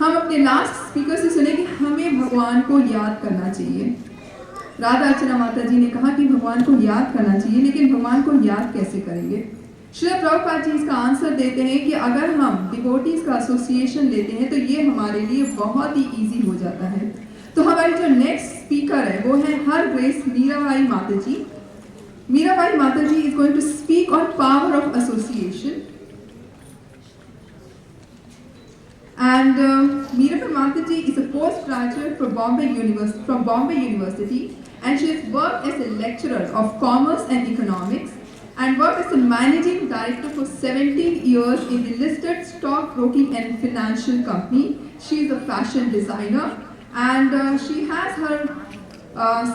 हम अपने last speaker से सुने कि हमें भगवान को याद करना चाहिए। राधा अर्चना माता जी ने कहा कि भगवान को याद करना चाहिए, लेकिन भगवान को याद कैसे करेंगे? श्री प्रभुपाद जी इसका आंसर देते हैं कि अगर हम डिवोटीज का एसोसिएशन लेते हैं तो ये हमारे लिए बहुत ही इजी हो जाता है। तो हमारी जो नेक्स्ट स्पीकर है वो है हर grace Mirabai Mata ji. Mirabai Mata ji is going to speak on power of association. And Mirabai Mataji is a postgraduate from Bombay University, and she has worked as a lecturer of commerce and economics, and worked as a managing director for 17 years in the listed stockbroking and financial company. She is a fashion designer, and she has her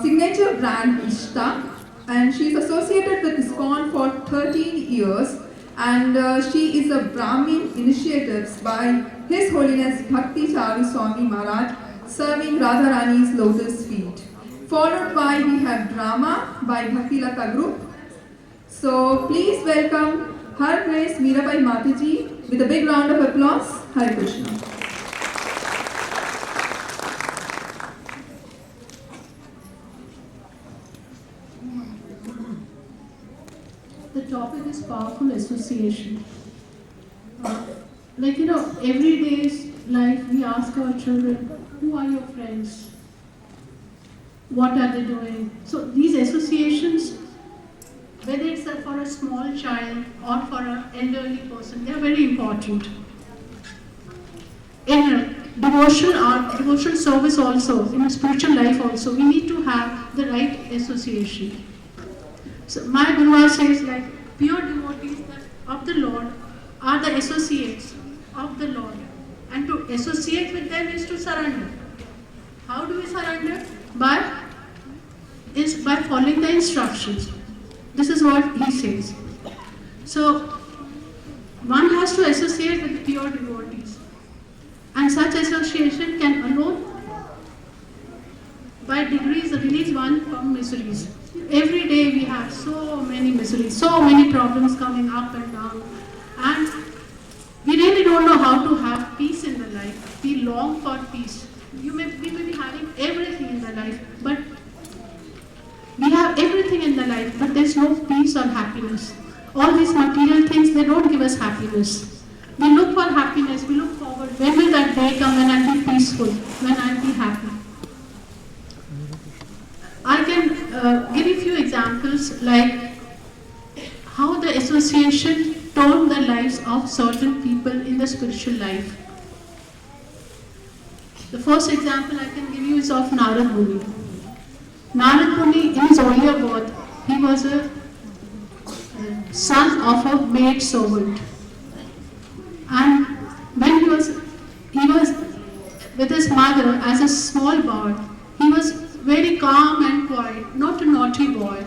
signature brand Ishta, and she is associated with ISKCON for 13 years. And she is a Brahmin initiative by His Holiness Bhakti Charu Swami Maharaj, serving Radharani's lotus feet. Followed by we have drama by Bhakti Lata Group. So please welcome Her Grace Mirabai Mataji with a big round of applause. Hare Krishna. The topic is powerful association. Everyday's life we ask our children, who are your friends? What are they doing? So these associations, whether it's for a small child or for an elderly person, they are very important. In devotional service also, in a spiritual life also, we need to have the right association. So my Guru says pure devotees of the Lord are the associates of the Lord, and to associate with them is to surrender. How do we surrender? By following the instructions. This is what he says. So one has to associate with pure devotees, and such association can alone by degrees release one from miseries. Every day we have so many miseries, so many problems coming up and down, and we really don't know how to have peace in the life. We long for peace. We may be having everything in the life, but we have everything in the life, but there's no peace or happiness. All these material things, they don't give us happiness. We look for happiness, we look forward. When will that day come when I'll be peaceful, when I'll be happy? I can give you a few examples like how the association turned the lives of certain people in the spiritual life. The first example I can give you is of Narad Muni. Narad Muni, in his earlier birth, he was a son of a maid servant, and when he was with his mother as a small boy, he was very calm and quiet, not a naughty boy,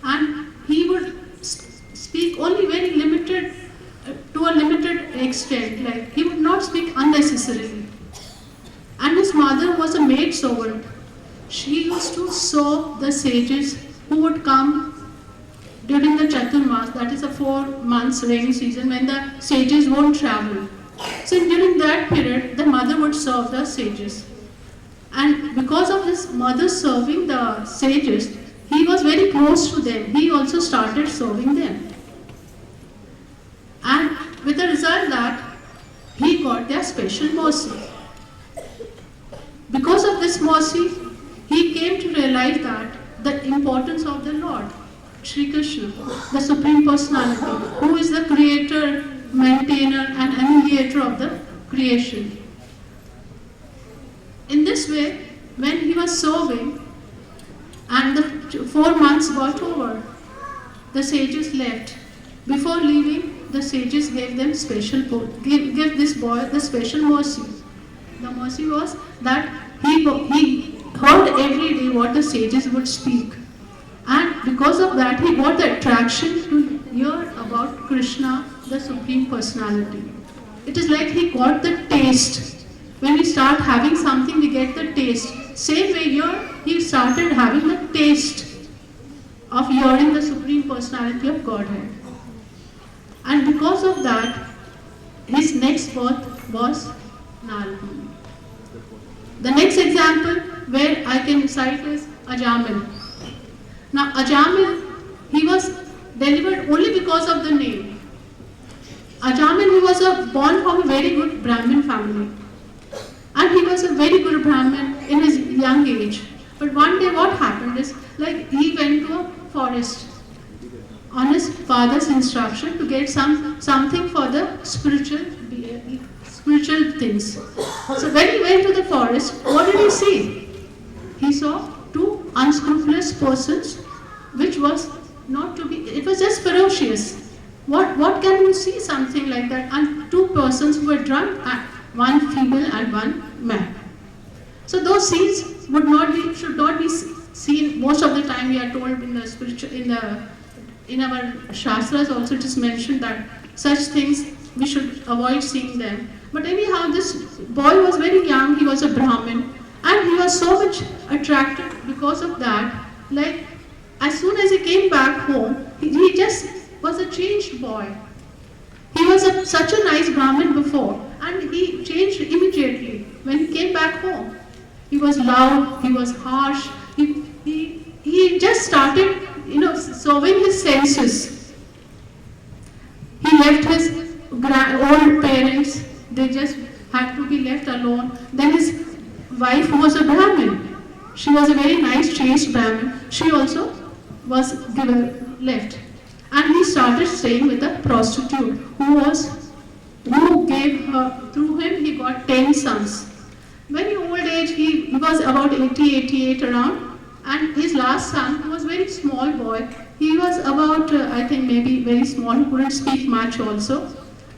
and he would speak only very limited, to a limited extent, like he would not speak unnecessarily. And his mother was a maid servant. She used to serve the sages who would come during the Chaturmas, that is a 4 months rainy season when the sages won't travel. So during that period, the mother would serve the sages. And because of his mother serving the sages, he was very close to them. He also started serving them. And with the result that he got their special mercy. Because of this mercy, he came to realize that the importance of the Lord, Shri Krishna, the Supreme Personality, who is the creator, maintainer and annihilator of the creation. In this way, when he was serving and the 4 months got over, the sages left. Before leaving, the sages gave them give this boy the special mercy. The mercy was that he heard every day what the sages would speak, and because of that he got the attraction to hear about Krishna, the Supreme Personality. It is like he got the taste. When we start having something, we get the taste. Same way here, he started having the taste of hearing the Supreme Personality of Godhead. And because of that, his next birth was Narad. The next example where I can cite is Ajamil. Now Ajamil, he was delivered only because of the name. Ajamil, he was born from a very good Brahmin family. And he was a very good Brahmin in his young age. But one day what happened is, like, he went to a forest on his father's instruction to get something for the spiritual things. So when he went to the forest, what did he see? He saw two unscrupulous persons, which was not to be, it was just ferocious. What can you see something like that? And two persons who were drunk, one female and one man. So those scenes should not be seen. Most of the time we are told in the spiritual, in our shastras also it is mentioned that such things we should avoid seeing them. But anyhow, this boy was very young, he was a Brahmin, and he was so much attracted because of that. Like, as soon as he came back home, he just was a changed boy. He was such a nice Brahmin before, and he changed immediately when he came back home. He was loud, he was harsh, he just started, sowing his senses. He left his old parents, they just had to be left alone. Then his wife was a Brahmin. She was a very nice, chaste Brahmin. She also was left. And he started staying with a prostitute who gave her, through him he got 10 sons. Very old age, he was about 88 around, and his last son, who was a very small boy, he was about, I think maybe very small, he couldn't speak much also,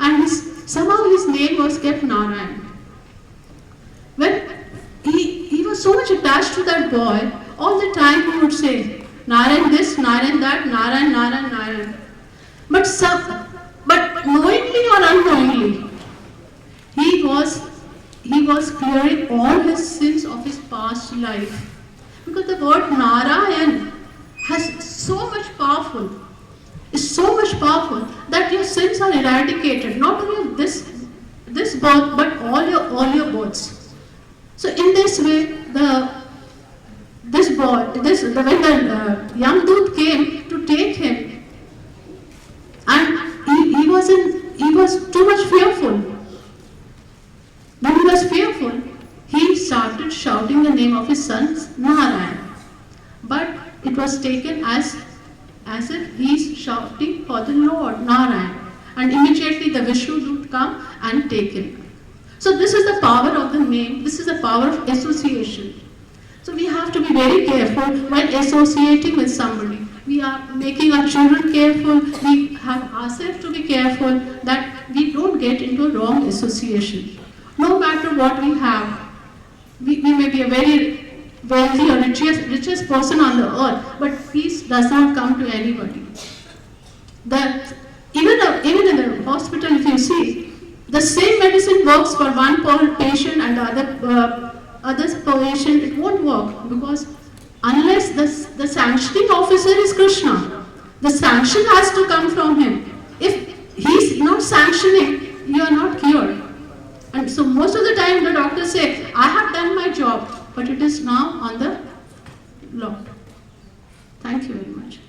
and somehow his name was kept Narayan. When he was so much attached to that boy, all the time he would say, Narayan this, Narayan that, Narayan, Narayan, Narayan. But knowingly or unknowingly, he was clearing all his sins of his past life. Because the word Narayan is so much powerful that your sins are eradicated, not only of this birth, but all your births. So in this way, when the young dude came to take him, and he was too much fearful. When he was fearful, he started shouting the name of his son Narayan. But it was taken as if he is shouting for the Lord, Narayan. And immediately the Vishnu would come and take him. So this is the power of the name, this is the power of association. So we have to be very careful when associating with somebody. We are making our children careful, we have ourselves to be careful that we don't get into wrong association. No matter what we have, we may be a very wealthy or richest person on the earth, but peace does not come to anybody. Even in the hospital, if you see, the same medicine works for one patient and the other patient, it won't work, because unless the sanctioning officer is Krishna, the sanction has to come from him. If he's not sanctioning, you are not cured. And so most of the time the doctors say, I have done my job, but it is now on the Lord. Thank you very much.